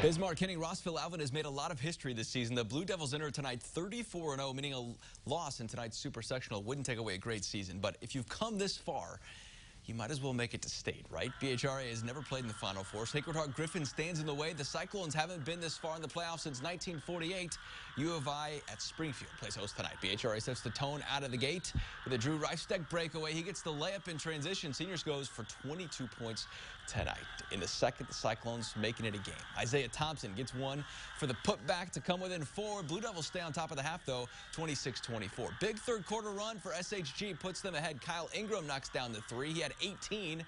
Bismarck-Henning-Rossville-Alvin has made a lot of history this season. The Blue Devils enter tonight 34-0, meaning a loss in tonight's super-sectional wouldn't take away a great season. But if you've come this far, you might as well make it to state, right? BHRA has never played in the Final Four. Sacred Heart-Griffin stands in the way. The Cyclones haven't been this far in the playoffs since 1948. U of I at Springfield plays host tonight. BHRA sets the tone out of the gate with a Drew Reifsteck breakaway. He gets the layup in transition. Seniors goes for 22 points tonight. In the second, the Cyclones making it a game. Isaiah Thompson gets one for the putback to come within 4. Blue Devils stay on top of the half, though, 26-24. Big third-quarter run for SHG puts them ahead. Kyle Ingram knocks down the 3. He had 18.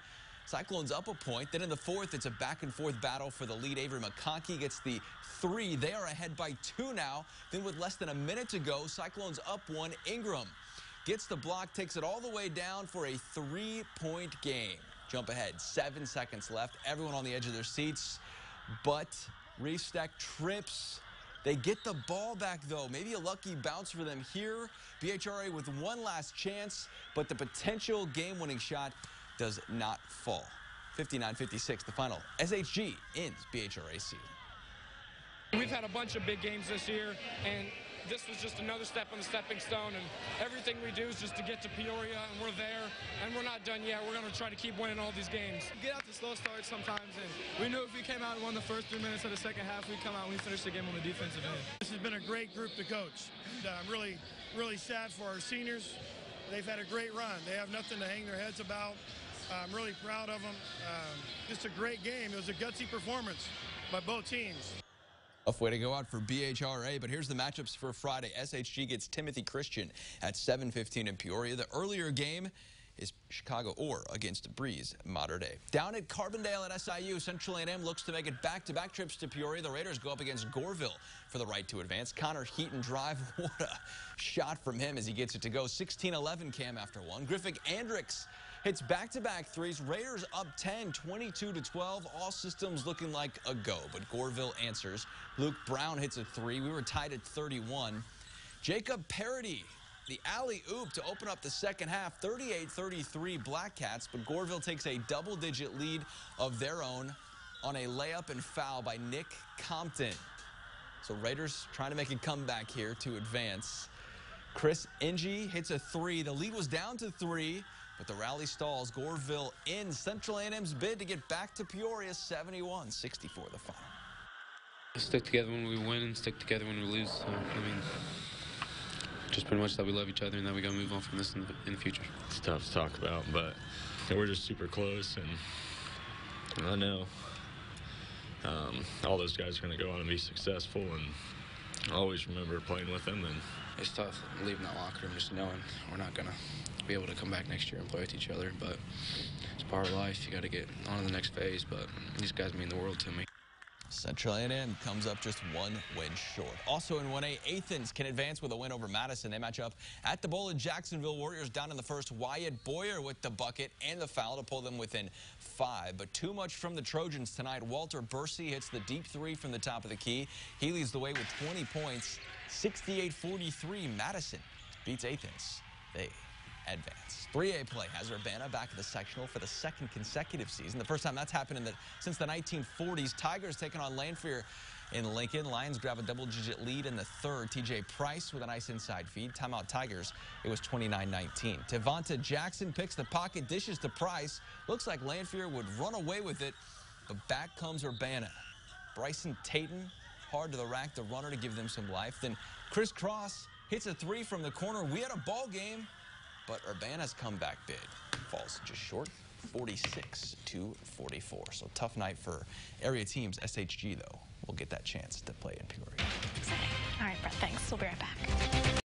Cyclones up a point. Then in the fourth, it's a back-and-forth battle for the lead. Avery McConkey gets the 3. They are ahead by 2 now. Then with less than a minute to go, Cyclones up 1. Ingram gets the block, takes it all the way down for a 3-point game. Jump ahead, 7 seconds left. Everyone on the edge of their seats, but Reifsteck trips. They get the ball back, though. Maybe a lucky bounce for them here. BHRA with one last chance, but the potential game-winning shot does not fall. 59-56, the final. SHG ends BHRA season. We've had a bunch of big games this year, and this was just another step on the stepping stone, and everything we do is just to get to Peoria, and we're there, and we're not done yet. We're going to try to keep winning all these games. We get out to slow starts sometimes, and we knew if we came out and won the first 3 minutes of the second half, we'd come out and we finish the game on the defensive end. This has been a great group to coach. And I'm really sad for our seniors. They've had a great run. They have nothing to hang their heads about. I'm really proud of them. Just a great game. It was a gutsy performance by both teams. Tough way to go out for BHRA, but here's the matchups for Friday. SHG gets Timothy Christian at 7:15 in Peoria. The earlier game is Chicago Orr against Breeze Mater Dei. Down at Carbondale at SIU, Central A&M looks to make it back-to-back trips to Peoria. The Raiders go up against Goreville for the right to advance. Connor Heaton drive. What a shot from him as he gets it to go. 16-11 Cam after one. Griffith Andricks hits back-to-back threes. Raiders up 10, 22-12. All systems looking like a go, but Goreville answers. Luke Brown hits a 3. We were tied at 31. Jacob Parody, the alley-oop to open up the second half. 38-33 Black Cats, but Goreville takes a double-digit lead of their own on a layup and foul by Nick Compton. So Raiders trying to make a comeback here to advance. Chris Inge hits a 3. The lead was down to 3, but the rally stalls. Goreville ends Central A&M's bid to get back to Peoria. 71-64 the final. Stick together when we win and stick together when we lose. So, I mean, just pretty much that we love each other and that we got to move on from this in the future. It's tough to talk about, but we're just super close, and I know all those guys are going to go on and be successful, and I always remember playing with them. And it's tough leaving that locker room just knowing we're not going to be able to come back next year and play with each other, but it's part of life. You got to get on to the next phase, but these guys mean the world to me. Central A&M comes up just 1 win short. Also in 1A, Athens can advance with a win over Madison. They match up at the bowl in Jacksonville. Warriors down in the first. Wyatt Boyer with the bucket and the foul to pull them within 5. But too much from the Trojans tonight. Walter Bursey hits the deep 3 from the top of the key. He leads the way with 20 points. 68-43. Madison beats Athens. They advance. 3A play has Urbana back at the sectional for the 2nd consecutive season. The first time that's happened since the 1940s. Tigers taking on Lanphier in Lincoln. Lions grab a double-digit lead in the 3rd. TJ Price with a nice inside feed. Timeout Tigers. It was 29-19. Tavonta Jackson picks the pocket, dishes to Price. Looks like Lanphier would run away with it, but back comes Urbana. Bryson Tatum hard to the rack, the runner to give them some life. Then Chris Cross hits a 3 from the corner. We had a ball game, but Urbana's comeback bid falls just short, 46-44. So tough night for area teams. SHG, though, will get that chance to play in Peoria. Exciting. All right, Brett, thanks. We'll be right back.